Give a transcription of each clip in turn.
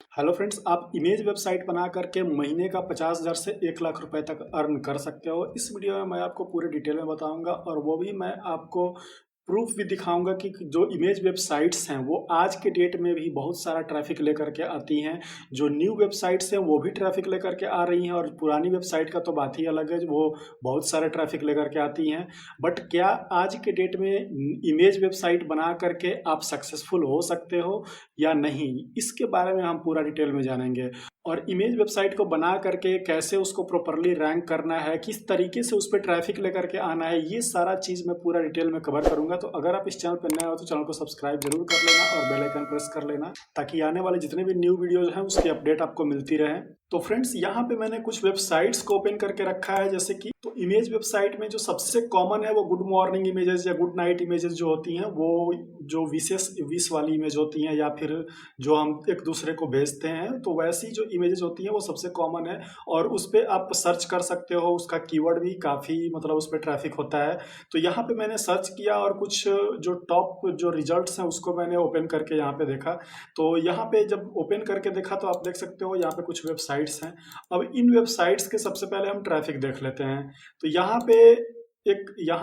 Hello friends, आप image website बना करके महीने का 50,000 से 1 लाख रुपए तक अर्न कर सकते हो। इस वीडियो में मैं आपको पूरे डिटेल में बताऊंगा और वो भी मैं आपको प्रूफ भी दिखाऊंगा कि जो इमेज वेबसाइट्स हैं वो आज के डेट में भी बहुत सारा ट्रैफिक लेकर के आती हैं। जो न्यू वेबसाइट्स हैं वो भी ट्रैफिक लेकर के आ रही हैं और पुरानी वेबसाइट का तो बात ही अलग है, वो बहुत सारे ट्रैफिक लेकर के आती हैं। बट क्या आज के डेट में इमेज वेबसाइट बना करके आप सक्सेसफुल हो सकते हो या नहीं, इसके बारे में हम पूरा डिटेल में जानेंगे। और इमेज वेबसाइट को बना करके कैसे उसको प्रॉपरली रैंक करना है, किस तरीके से उस पर ट्रैफिक लेकर के आना है, ये सारा चीज़ मैं पूरा डिटेल में कवर करूंगा। तो अगर आप इस चैनल पर नए हो तो चैनल को सब्सक्राइब जरूर कर लेना और बेल आइकन प्रेस कर लेना, ताकि आने वाले जितने भी न्यू वीडियोज हैं उसकी अपडेट आपको मिलती रहे। तो फ्रेंड्स, यहाँ पे मैंने कुछ वेबसाइट्स को ओपन करके रखा है। जैसे कि तो इमेज वेबसाइट में जो सबसे कॉमन है वो गुड मॉर्निंग इमेजेस या गुड नाइट इमेजेस जो होती हैं, वो जो विशेष विश वाली इमेज होती हैं या फिर जो हम एक दूसरे को भेजते हैं, तो वैसी जो इमेजेस होती हैं वो सबसे कॉमन है। और उस पर आप सर्च कर सकते हो, उसका कीवर्ड भी काफ़ी मतलब उस पर ट्रैफिक होता है। तो यहाँ पे मैंने सर्च किया और कुछ जो टॉप जो रिजल्ट्स हैं उसको मैंने ओपन करके यहाँ पे देखा। तो यहाँ पे जब ओपन करके देखा तो आप देख सकते हो यहाँ पे कुछ वेबसाइट्स हैं। अब इन वेबसाइट्स के सबसे पहले हम ट्रैफिक देख लेते हैं। तो यहाँ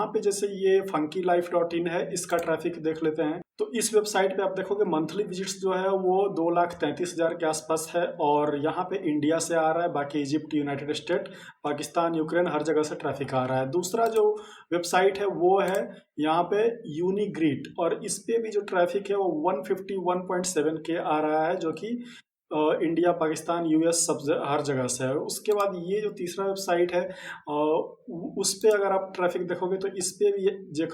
पे जैसे ये funkylife.in है, इसका ट्रैफिक देख लेते हैं। तो इस वेबसाइट पे आप देखोगे मंथली विजिट्स जो है वो 2,33,000 के आसपास है और यहाँ पे इंडिया से आ रहा है, बाकी Egypt, United State, Pakistan, Ukraine, हर जगह से ट्रैफिक आ रहा है। दूसरा जो वेबसाइट है वो है यहाँ पे यूनिग्रीट, और इस पे भी जो ट्रैफिक है वो 151.7 के आ रहा है, जो कि इंडिया, पाकिस्तान, यूएस सब हर जगह से है। उसके बाद ये जो तीसरा वेबसाइट है उस पे अगर आप ट्रैफिक देखोगे तो इस पे भी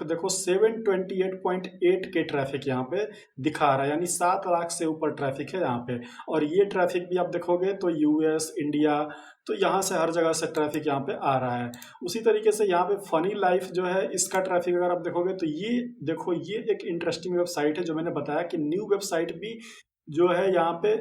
देखो 728.8 के ट्रैफिक यहाँ पे दिखा रहा है, यानी 7 लाख से ऊपर ट्रैफिक है यहाँ पे। और ये ट्रैफिक भी आप देखोगे तो यूएस, इंडिया, तो यहाँ से हर जगह से ट्रैफिक यहाँ पे आ रहा है। उसी तरीके से यहाँ पे फनी लाइफ जो है, इसका ट्रैफिक अगर आप देखोगे तो ये देखो, ये एक इंटरेस्टिंग वेबसाइट है। जो मैंने बताया कि न्यू वेबसाइट भी जो है यहाँ पे,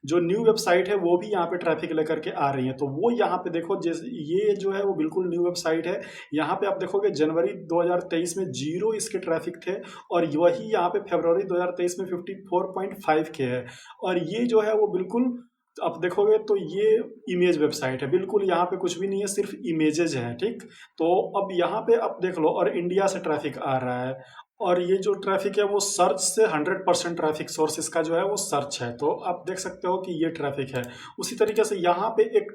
जो न्यू वेबसाइट है वो भी यहाँ पे ट्रैफिक लेकर के आ रही है। तो वो यहाँ पे देखो, जैसे ये जो है वो बिल्कुल न्यू वेबसाइट है। यहाँ पे आप देखोगे जनवरी 2023 में 0 इसके ट्रैफिक थे और वही यहाँ पे फरवरी 2023 में 54.5 के है। और ये जो है वो बिल्कुल आप देखोगे तो ये इमेज वेबसाइट है, बिल्कुल यहाँ पे कुछ भी नहीं है, सिर्फ इमेजेज हैं। ठीक, तो अब यहाँ पे आप देख लो, और इंडिया से ट्रैफिक आ रहा है। और ये जो ट्रैफिक है वो सर्च से 100% ट्रैफिक सोर्स इसका जो है वो सर्च है। तो आप देख सकते हो कि ये ट्रैफिक है। उसी तरीके से यहाँ पे एक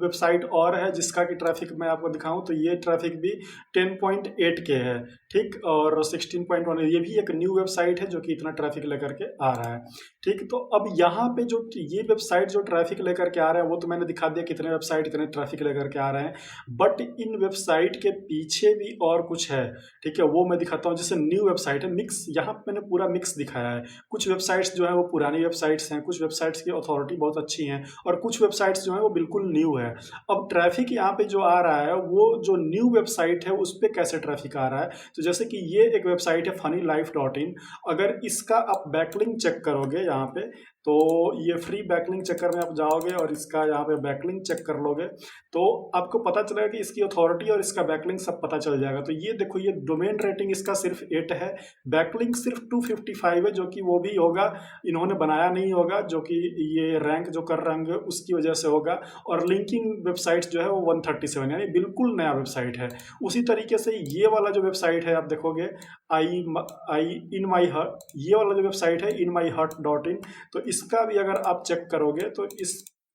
वेबसाइट और है जिसका कि ट्रैफिक मैं आपको दिखाऊं तो ये ट्रैफिक भी 10.8 के है। ठीक, और 16.1, ये भी एक न्यू वेबसाइट है जो कि इतना ट्रैफिक लेकर के आ रहा है। ठीक, तो अब यहाँ पे जो ये वेबसाइट जो ट्रैफिक लेकर के आ रहा है वो तो मैंने दिखा दिया कितने वेबसाइट इतने ट्रैफिक लेकर के आ रहे हैं। बट इन वेबसाइट के पीछे भी और कुछ है। ठीक है, वो मैं दिखाता हूँ। जैसे न्यू वेबसाइट है, मिक्स, यहाँ पे मैंने पूरा मिक्स दिखाया है। कुछ वेबसाइट्स जो है वो पुरानी वेबसाइट्स हैं, कुछ वेबसाइट्स की अथॉरिटी बहुत अच्छी हैं और कुछ वेबसाइट्स जो है वो बिल्कुल न्यू है। अब ट्रैफिक यहाँ पे जो आ रहा है वो जो न्यू वेबसाइट है उस पर कैसे ट्रैफिक आ रहा है, तो जैसे कि ये एक वेबसाइट है funnylife.in। अगर इसका आप बैकलिंक चेक करोगे यहाँ पे, तो ये फ्री बैकलिंक चेकर में आप जाओगे और इसका यहाँ पे बैकलिंक चेक कर लोगे तो आपको पता चलेगा कि इसकी अथॉरिटी और इसका बैकलिंक सब पता चल जाएगा। तो ये देखो, ये डोमेन रेटिंग इसका सिर्फ 8 है, बैकलिंक सिर्फ 255 है, जो कि वो भी होगा, इन्होंने बनाया नहीं होगा, जो कि ये रैंक जो कर रहे होंगे उसकी वजह से होगा। और लिंकिंग वेबसाइट जो है वो 137, यानी बिल्कुल नया वेबसाइट है। उसी तरीके से ये वाला जो वेबसाइट है आप देखोगे, आई आई इन माई हर्ट, ये वाला जो वेबसाइट है inmyheart.in, तो इसका भी अगर आप चेक करोगे तो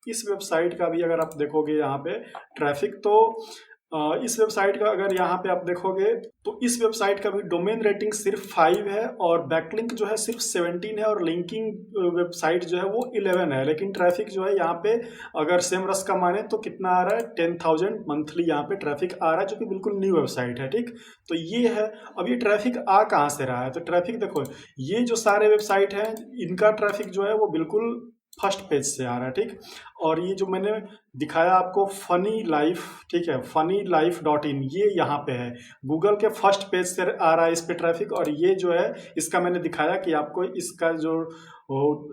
इस वेबसाइट का भी अगर आप देखोगे यहाँ पे ट्रैफिक, तो इस वेबसाइट का अगर यहाँ पे आप देखोगे तो इस वेबसाइट का भी डोमेन रेटिंग सिर्फ 5 है और बैकलिंक जो है सिर्फ 17 है और लिंकिंग वेबसाइट जो है वो 11 है। लेकिन ट्रैफिक जो है यहाँ पे अगर सेम रस का माने तो कितना आ रहा है, 10,000 मंथली यहाँ पे ट्रैफिक आ रहा है, जो कि बिल्कुल न्यू वेबसाइट है। ठीक, तो ये है। अब ये ट्रैफिक आ कहाँ से रहा है, तो ट्रैफिक देखो, ये जो सारे वेबसाइट हैं इनका ट्रैफिक जो है वो बिल्कुल फर्स्ट पेज से आ रहा है। ठीक, और ये जो मैंने दिखाया आपको फनी लाइफ, ठीक है, funnylife.in, ये यहाँ पे है, गूगल के फर्स्ट पेज से आ रहा है इस पे ट्रैफिक। और ये जो है इसका मैंने दिखाया कि आपको इसका जो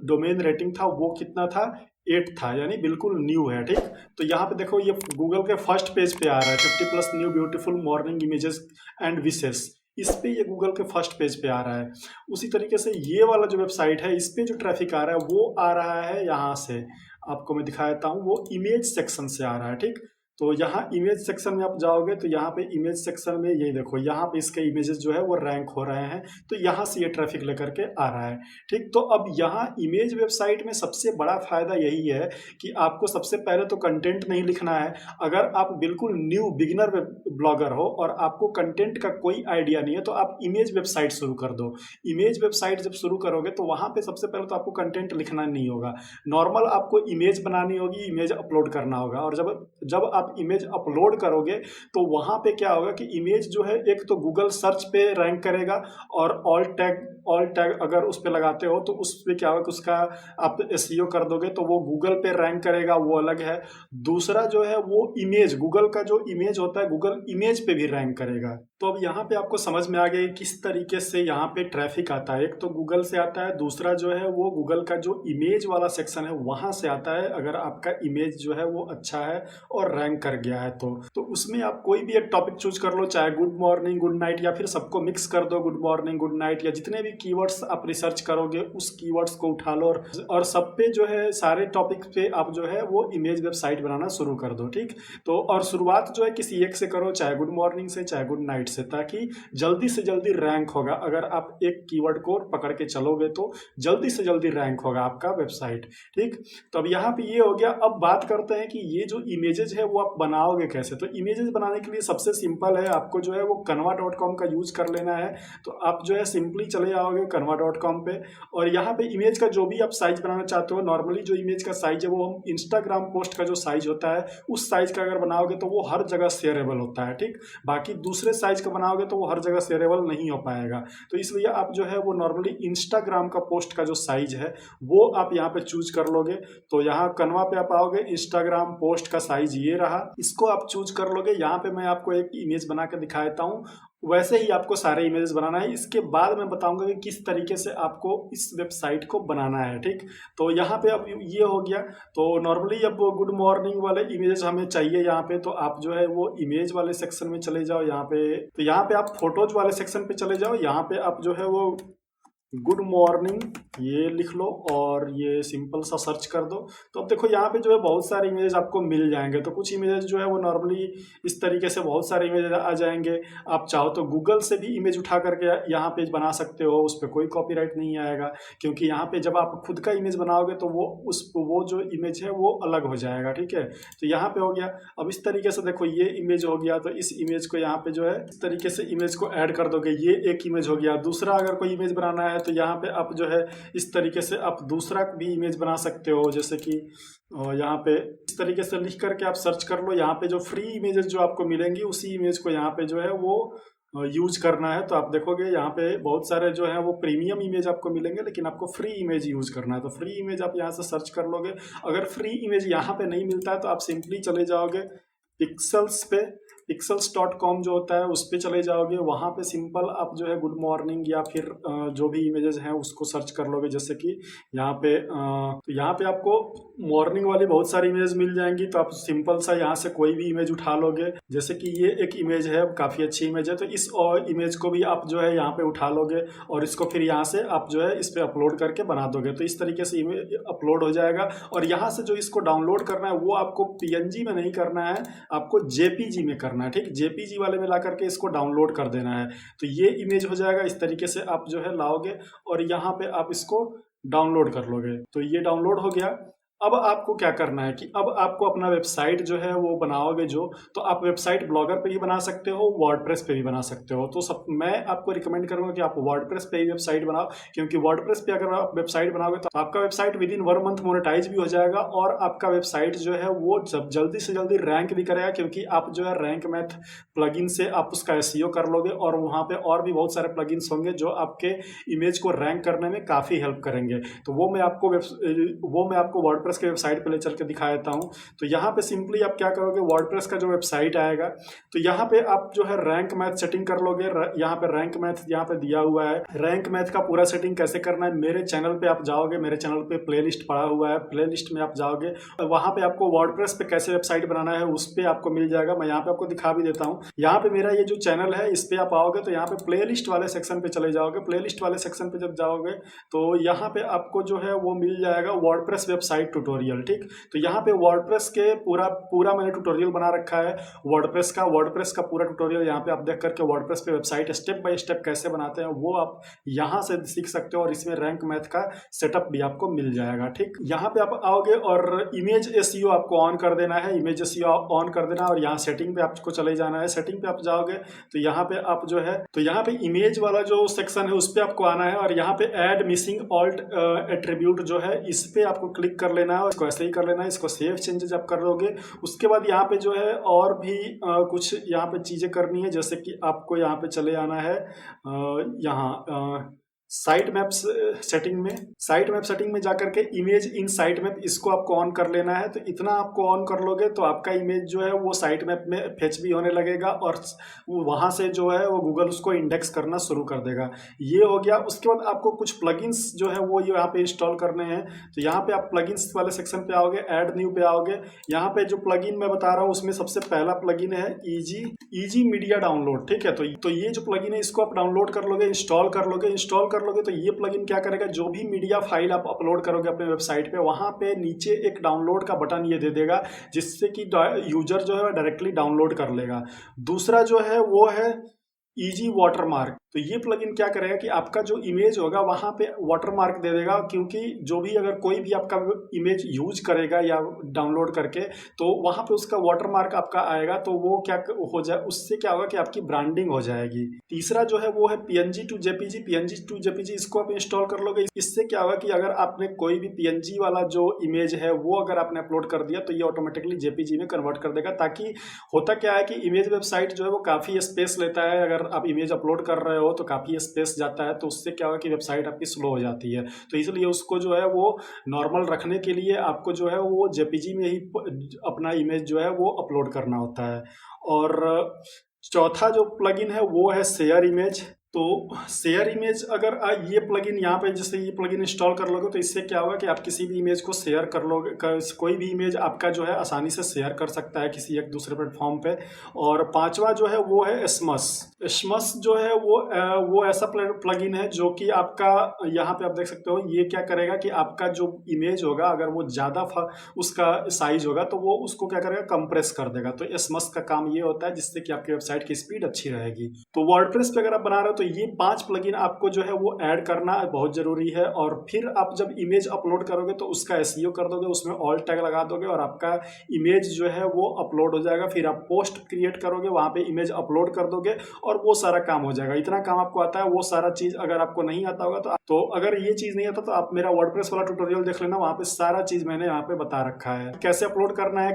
डोमेन रेटिंग था वो कितना था, 8 था, यानी बिल्कुल न्यू है। ठीक, तो यहाँ पे देखो ये गूगल के फर्स्ट पेज पे आ रहा है, 50+ new beautiful morning images and wishes, इस पे ये गूगल के फर्स्ट पेज पे आ रहा है। उसी तरीके से ये वाला जो वेबसाइट है, इस पे जो ट्रैफिक आ रहा है वो आ रहा है यहाँ से, आपको मैं दिखा देता हूँ, वो इमेज सेक्शन से आ रहा है। ठीक, तो यहाँ इमेज सेक्शन में आप जाओगे तो यहाँ पे इमेज सेक्शन में ये देखो, यहाँ पे इसके इमेजेस जो है वो रैंक हो रहे हैं, तो यहाँ से ये ट्रैफिक लेकर के आ रहा है। ठीक, तो अब यहाँ इमेज वेबसाइट में सबसे बड़ा फायदा यही है कि आपको सबसे पहले तो कंटेंट नहीं लिखना है। अगर आप बिल्कुल न्यू बिगिनर ब्लॉगर हो और आपको कंटेंट का कोई आइडिया नहीं है, तो आप इमेज वेबसाइट शुरू कर दो। इमेज वेबसाइट जब शुरू करोगे तो वहाँ पे सबसे पहले तो आपको कंटेंट लिखना नहीं होगा, नॉर्मल आपको इमेज बनानी होगी, इमेज अपलोड करना होगा। और जब जब आप इमेज अपलोड करोगे तो वहाँ पे क्या होगा कि इमेज जो है, एक तो गूगल सर्च पे रैंक करेगा, और ऑल टैग अगर उस पे लगाते हो तो उस पे क्या होगा कि उसका आप एसईओ कर दोगे तो वो गूगल पे रैंक करेगा, वो अलग है। दूसरा जो है वो इमेज, गूगल का जो इमेज होता है, गूगल इमेज पे भी रैंक करेगा। तो अब यहाँ पे आपको समझ में आ गया किस तरीके से यहाँ पे ट्रैफिक आता है। एक तो गूगल से आता है, दूसरा जो है वो गूगल का जो इमेज वाला सेक्शन है वहाँ से आता है, अगर आपका इमेज जो है वो अच्छा है और रैंक कर गया है तो उसमें आप कोई भी एक टॉपिक चूज कर लो, चाहे गुड मॉर्निंग, गुड नाइट, या फिर सबको मिक्स कर दो, गुड मॉर्निंग, गुड नाइट, या जितने भी कीवर्ड्स आप रिसर्च करोगे उस कीवर्ड्स को उठा लो, और सब पे जो है सारे टॉपिक पे आप जो है वो इमेज वेबसाइट बनाना शुरू कर दो। ठीक, तो और शुरुआत जो है किसी एक से करो, चाहे गुड मॉर्निंग से, चाहे गुड नाइट से, ताकि जल्दी से जल्दी रैंक होगा। अगर आप एक कीवर्ड को पकड़ के चलोगे तो जल्दी से जल्दी रैंक होगा आपका वेबसाइट। ठीक, तो अब यहाँ पे ये हो गया। अब बात करते हैं कि ये जो इमेजेस है वो आप बनाओगे कैसे। तो इमेजेस बनाने के लिए सबसे सिंपल है, आपको जो है वो canva.com का यूज कर लेना है। तो आप जो है सिंपली चले जाओगे canva.com पे, और यहाँ पे इमेज का जो भी आप साइज बनाना चाहते हो, नॉर्मली जो इमेज का साइज है वो हम इंस्टाग्राम पोस्ट का जो साइज होता है उस साइज का अगर बनाओगे तो वो हर जगह शेयरेबल होता है। ठीक, बाकी दूसरे साइज का बनाओगे तो वो हर जगह शेयरेबल नहीं हो पाएगा। तो इसलिए आप जो है वो नॉर्मली इंस्टाग्राम का पोस्ट का जो साइज है वो आप यहाँ पे चूज कर लोगे। तो यहाँ कन्वा पे आप आओगे, इंस्टाग्राम पोस्ट का साइज ये रहा, इसको आप चूज कर लोगे। यहाँ पे मैं आपको एक इमेज बना के दिखा देता हूँ, वैसे ही आपको सारे इमेजेस बनाना है। इसके बाद मैं बताऊंगा कि किस तरीके से आपको इस वेबसाइट को बनाना है। ठीक, तो यहाँ पे अब ये हो गया। तो नॉर्मली अब गुड मॉर्निंग वाले इमेजेस हमें चाहिए यहाँ पे, तो आप जो है वो इमेज वाले सेक्शन में चले जाओ। यहाँ पे तो यहाँ पे आप फोटोज वाले सेक्शन पे चले जाओ। यहाँ पे आप जो है वो गुड मॉर्निंग ये लिख लो और ये सिंपल सा सर्च कर दो। तो अब देखो यहाँ पे जो है बहुत सारे इमेज आपको मिल जाएंगे। तो कुछ इमेजेस जो है वो नॉर्मली इस तरीके से बहुत सारे इमेज आ जाएंगे। आप चाहो तो गूगल से भी इमेज उठा करके यहाँ पे बना सकते हो, उस पर कोई कॉपीराइट नहीं आएगा, क्योंकि यहाँ पे जब आप खुद का इमेज बनाओगे तो वो जो इमेज है वो अलग हो जाएगा। ठीक है, तो यहाँ पे हो गया। अब इस तरीके से देखो ये इमेज हो गया, तो इस इमेज को यहाँ पे जो है इस तरीके से इमेज को ऐड कर दोगे, ये एक इमेज हो गया। दूसरा अगर कोई इमेज बनाना है तो यहाँ पे आप जो है इस तरीके से आप दूसरा भी इमेज बना सकते हो, जैसे कि यहाँ पे इस तरीके से लिख करके आप सर्च कर लो। यहाँ पे जो फ्री इमेजेस जो आपको मिलेंगी उसी इमेज को यहाँ पे जो है वो यूज करना है। तो आप देखोगे यहाँ पे बहुत सारे जो है वो प्रीमियम इमेज आपको मिलेंगे, लेकिन आपको फ्री इमेज यूज करना है। तो फ्री इमेज आप यहाँ से सर्च कर लोगे। अगर फ्री इमेज यहाँ पे नहीं मिलता है तो आप सिंपली चले जाओगे पिक्सल्स पे, pixels.com जो होता है उस पर चले जाओगे। वहाँ पे सिंपल आप जो है गुड मॉर्निंग या फिर जो भी इमेजेस हैं उसको सर्च कर लोगे। जैसे कि यहाँ पे तो यहाँ पे आपको मॉर्निंग वाली बहुत सारी इमेज मिल जाएंगी। तो आप सिंपल सा यहाँ से कोई भी इमेज उठा लोगे। जैसे कि ये एक इमेज है, काफ़ी अच्छी इमेज है, तो इस इमेज को भी आप जो है यहाँ पे उठा लोगे और इसको फिर यहाँ से आप जो है इस पर अपलोड करके बना दोगे। तो इस तरीके से इमेज अपलोड हो जाएगा। और यहाँ से जो इसको डाउनलोड करना है वो आपको PNG में नहीं करना है, आपको JPG में करना है। ठीक, JPG वाले में ला करके इसको डाउनलोड कर देना है। तो ये इमेज हो जाएगा। इस तरीके से आप जो है लाओगे और यहाँ पे आप इसको डाउनलोड कर लोगे। तो ये डाउनलोड हो गया। अब आपको क्या करना है कि अब आपको अपना वेबसाइट जो है वो बनाओगे तो आप वेबसाइट ब्लॉगर पे भी बना सकते हो, वर्डप्रेस पे भी बना सकते हो। तो मैं आपको रिकमेंड करूंगा कि आप वर्डप्रेस पे ही वेबसाइट बनाओ, क्योंकि वर्डप्रेस पे अगर आप वेबसाइट बनाओगे तो आपका website within 1 month monetize भी हो जाएगा और आपका वेबसाइट जो है वो जल्दी से जल्दी रैंक भी करेगा, क्योंकि आप जो है रैंक मैथ प्लगइन से आप उसका एसईओ कर लोगे और वहाँ पे और भी बहुत सारे प्लगइन्स होंगे जो आपके इमेज को रैंक करने में काफ़ी हेल्प करेंगे। तो वो मैं आपको वर्डप्रेस के वेबसाइट पे ले चल के दिखा देता हूँ। तो यहाँ पे सिंपली आप क्या करोगे, वर्डप्रेस का जो वेबसाइट आएगा तो यहाँ पे आप जो है रैंक मैथ सेटिंग कर लोगे। यहाँ पे रैंक मैथ यहाँ पे दिया हुआ है। रैंक मैथ का पूरा सेटिंग कैसे करना है, मेरे चैनल पे आप जाओगे, मेरे चैनल पे प्लेलिस्ट पड़ा हुआ है, प्लेलिस्ट में आप जाओगे और वहाँ पे आपको वर्डप्रेस पे कैसे वेबसाइट बनाना है उस पे आपको मिल जाएगा। मैं यहाँ पे आपको दिखा भी देता हूँ। यहाँ पे मेरा ये जो चैनल है इस पे आप आओगे तो यहाँ पे प्लेलिस्ट वाले सेक्शन पे चले जाओगे। प्लेलिस्ट वाले सेक्शन पे जब जाओगे तो यहाँ पे आपको जो है वो मिल जाएगा वर्डप्रेस वेबसाइट ट्यूटोरियल। ठीक, तो यहाँ पे वर्डप्रेस के पूरा मैंने ट्यूटोरियल बना रखा है। वर्डप्रेस का पूरा ट्यूटोरियल यहाँ पे आप देख करके वर्डप्रेस पे वेबसाइट स्टेप बाय स्टेप कैसे बनाते हैं वो आप यहाँ से सीख सकते हो और इसमें रैंक मैथ का सेटअप भी आपको मिल जाएगा। ठीक, यहाँ पे आप आओगे और इमेज एसईओ आपको ऑन कर देना है। इमेज एसईओ ऑन कर देना और यहाँ सेटिंग पे आपको चले जाना है। सेटिंग पे आप जाओगे तो यहाँ पे आप जो है तो यहाँ पे इमेज वाला जो सेक्शन है उस पे आपको आना है और यहाँ पे ऐड मिसिंग ऑल्ट एट्रीब्यूट जो है इस पे आपको क्लिक कर लेना है और इसको ऐसे ही कर लेना है। इसको सेव चेंजेस आप कर दोगे। उसके बाद यहाँ पे जो है और भी कुछ यहाँ पे चीजें करनी है, जैसे कि आपको यहाँ पे चले आना है यहाँ साइट मैप सेटिंग में जाकर के इमेज इन साइट मैप इसको आपको ऑन कर लेना है। तो इतना आपको ऑन कर लोगे तो आपका इमेज जो है वो साइट मैप में फेच भी होने लगेगा और वहां से जो है वो गूगल उसको इंडेक्स करना शुरू कर देगा। ये हो गया। उसके बाद आपको कुछ प्लगइन्स जो है वो यहाँ पे इंस्टॉल करने हैं। तो यहाँ पे आप प्लगइन्स वाले सेक्शन पे आओगे, ऐड न्यू पे आओगे। यहाँ पे जो प्लगइन मैं बता रहा हूँ उसमें सबसे पहला प्लगइन है इजी मीडिया डाउनलोड। ठीक है, तो ये जो प्लगइन है इसको आप डाउनलोड कर लोगे, इंस्टॉल कर लोगे तो ये प्लगइन क्या करेगा, जो भी मीडिया फाइल आप अपलोड करोगे अपने वेबसाइट पे वहां पे नीचे एक डाउनलोड का बटन ये दे देगा जिससे कि यूजर जो है डायरेक्टली डाउनलोड कर लेगा। दूसरा जो है वो है इजी वाटरमार्क। तो ये प्लगइन क्या करेगा कि आपका जो इमेज होगा वहां पे वाटरमार्क दे देगा, क्योंकि जो भी अगर कोई भी आपका इमेज यूज करेगा या डाउनलोड करके तो वहां पे उसका वाटरमार्क आपका आएगा। तो वो क्या हो जाए, उससे क्या होगा कि आपकी ब्रांडिंग हो जाएगी। तीसरा जो है वो है पीएनजी टू जेपीजी इसको आप इंस्टॉल कर लोगे। इससे क्या होगा कि अगर आपने कोई भी पीएनजी वाला जो इमेज है वो अगर आपने अपलोड कर दिया तो ये ऑटोमेटिकली जेपीजी में कन्वर्ट कर देगा। ताकि होता क्या है कि इमेज वेबसाइट जो है वो काफी स्पेस लेता है। अगर आप इमेज अपलोड कर रहे हो तो काफी स्पेस जाता है, तो उससे क्या होगा कि वेबसाइट आपकी स्लो हो जाती है। तो इसलिए उसको जो है वो नॉर्मल रखने के लिए आपको जो है वो जेपीजी में ही अपना इमेज जो है वो अपलोड करना होता है। और चौथा जो प्लगइन है वो है शेयर इमेज। तो शेयर इमेज अगर ये प्लगइन यहाँ पे जैसे ये प्लगइन इंस्टॉल कर लोगे तो इससे क्या होगा कि आप किसी भी इमेज को शेयर कर लोगे, कोई भी इमेज आपका जो है आसानी से शेयर कर सकता है किसी एक दूसरे प्लेटफॉर्म पे। और पांचवा जो है वो है स्मस जो है वो ऐसा प्लगइन है जो कि आपका यहाँ पे आप देख सकते हो ये क्या करेगा कि आपका जो इमेज होगा अगर वो ज़्यादा उसका साइज होगा तो वो उसको क्या करेगा, कंप्रेस कर देगा। तो स्मस का काम ये होता है जिससे कि आपकी वेबसाइट की स्पीड अच्छी रहेगी। तो वर्डप्रेस पे अगर आप बना रहे हो तो ये 5 प्लगइन आपको जो है वो ऐड करना बहुत जरूरी है। और फिर आप जब इमेज अपलोड करोगे तो उसका एसईओ कर दोगे, उसमें ऑल टैग लगा दोगे और आपका इमेज जो है वो अपलोड हो जाएगा। फिर आप पोस्ट क्रिएट करोगे, वहां पे इमेज अपलोड कर दोगे और वो सारा काम हो जाएगा। इतना काम आपको आता है। वो सारा चीज अगर आपको नहीं आता होगा तो अगर ये चीज नहीं आता तो आप मेरा वर्डप्रेस वाला ट्यूटोरियल देख लेना, वहां पे सारा चीज मैंने यहाँ पे बता रखा है। कैसे अपलोड करना है,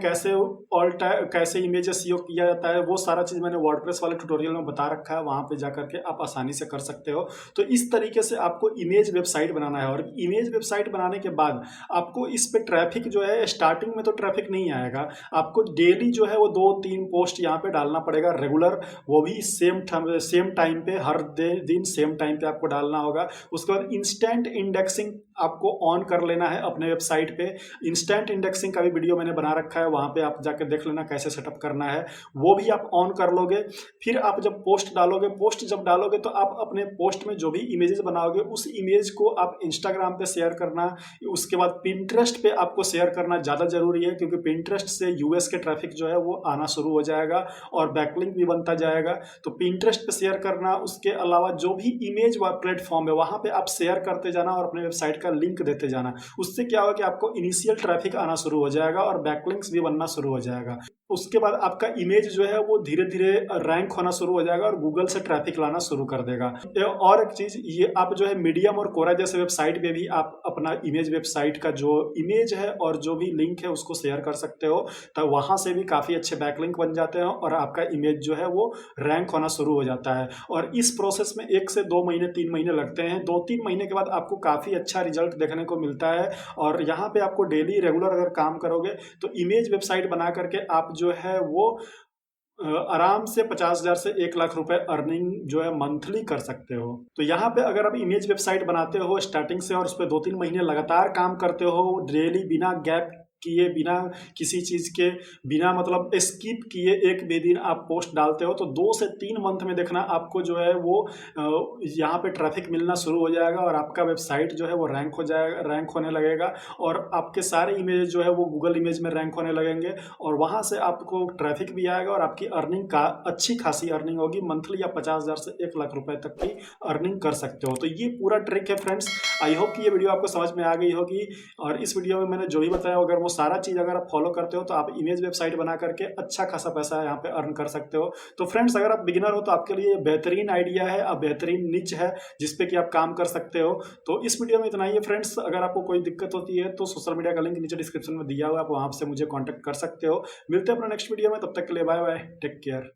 कैसे इमेज एसईओ किया जाता है, वो सारा चीज मैंने वर्डप्रेस वाले ट्यूटोरियल में बता रखा है। वहां पे जाकर के आप आसानी से कर सकते हो। तो इस तरीके से आपको इमेज वेबसाइट बनाना है। और इमेज वेबसाइट बनाने के बाद आपको इस पे ट्रैफिक जो है, स्टार्टिंग में तो ट्रैफिक नहीं आएगा, आपको डेली जो है वो 2-3 पोस्ट यहाँ पे डालना पड़ेगा रेगुलर, वो भी सेम टाइम पे, हर दिन सेम टाइम पे आपको डालना होगा। उसके बाद इंस्टेंट इंडेक्सिंग आपको ऑन कर लेना है अपने वेबसाइट पे। इंस्टेंट इंडेक्सिंग का भी वीडियो मैंने बना रखा है, वहां पे आप जाकर देख लेना कैसे सेटअप करना है, वो भी आप ऑन कर लोगे। फिर आप जब पोस्ट डालोगे तो आप अपने पोस्ट में जो भी इमेजेस बनाओगे उस इमेज को आप इंस्टाग्राम पे शेयर करना। उसके बाद पिंटरेस्ट पे आपको शेयर करना ज़्यादा जरूरी है, क्योंकि पिंटरेस्ट से यूएस के ट्रैफिक जो है वो आना शुरू हो जाएगा और बैकलिंक भी बनता जाएगा। तो पिंटरेस्ट पे शेयर करना। उसके अलावा जो भी इमेज प्लेटफॉर्म है वहां पे आप शेयर करते जाना और अपने वेबसाइट का लिंक देते जाना। उससे क्या होगा कि आपको इनिशियल ट्रैफिक आना शुरू हो जाएगा और बैकलिंक्स भी बनना शुरू हो जाएगा। उसके बाद आपका इमेज जो है वो धीरे धीरे रैंक होना शुरू हो जाएगा और गूगल से ट्रैफिक लाना शुरू कर देगा। और एक चीज, ये आप जो है मीडियम और कोरा जैसे वेबसाइट पे भी आप अपना इमेज वेबसाइट का जो इमेज है और जो भी लिंक है उसको शेयर कर सकते हो। तो वहां से भी काफी अच्छे बैकलिंक बन जाते हैं और आपका इमेज जो है वो रैंक होना शुरू हो जाता है। और इस प्रोसेस में 1 से 2 महीने 3 महीने लगते हैं। 2-3 महीने के बाद आपको काफी अच्छा रिजल्ट देखने को मिलता है। और यहाँ पे आपको डेली रेगुलर अगर काम करोगे तो इमेज वेबसाइट बना करके आप जो है वो आराम से 50,000 से 1 लाख रुपए अर्निंग जो है मंथली कर सकते हो। तो यहाँ पे अगर आप इमेज वेबसाइट बनाते हो स्टार्टिंग से और उस पर 2-3 महीने लगातार काम करते हो डेली बिना गैप किए, बिना किसी चीज़ के, बिना मतलब स्किप किए एक भी दिन आप पोस्ट डालते हो तो 2 से 3 मंथ में देखना आपको जो है वो यहाँ पे ट्रैफिक मिलना शुरू हो जाएगा और आपका वेबसाइट जो है वो रैंक हो जाएगा, रैंक होने लगेगा और आपके सारे इमेज जो है वो गूगल इमेज में रैंक होने लगेंगे और वहाँ से आपको ट्रैफिक भी आएगा और आपकी अर्निंग का अच्छी खासी अर्निंग होगी। मंथली आप 50,000 से 1 लाख रुपए तक की अर्निंग कर सकते हो। तो ये पूरा ट्रिक है फ्रेंड्स। आई होप कि ये वीडियो आपको समझ में आ गई होगी और इस वीडियो में मैंने जो भी बताया अगर वो सारा चीज़ अगर आप फॉलो करते हो तो आप इमेज वेबसाइट बना करके अच्छा खासा पैसा यहाँ पे अर्न कर सकते हो। तो फ्रेंड्स अगर आप बिगिनर हो तो आपके लिए बेहतरीन आइडिया है, अब बेहतरीन निच है जिसपे कि आप काम कर सकते हो। तो इस वीडियो में इतना ही है फ्रेंड्स। अगर आपको कोई दिक्कत होती है तो सोशल मीडिया का लिंक नीचे डिस्क्रिप्शन में दिया हुआ है, आप वहाँ से मुझे कॉन्टैक्ट कर सकते हो। मिलते हैं अपना नेक्स्ट वीडियो में, तब तक के लिए बाय बाय, टेक केयर।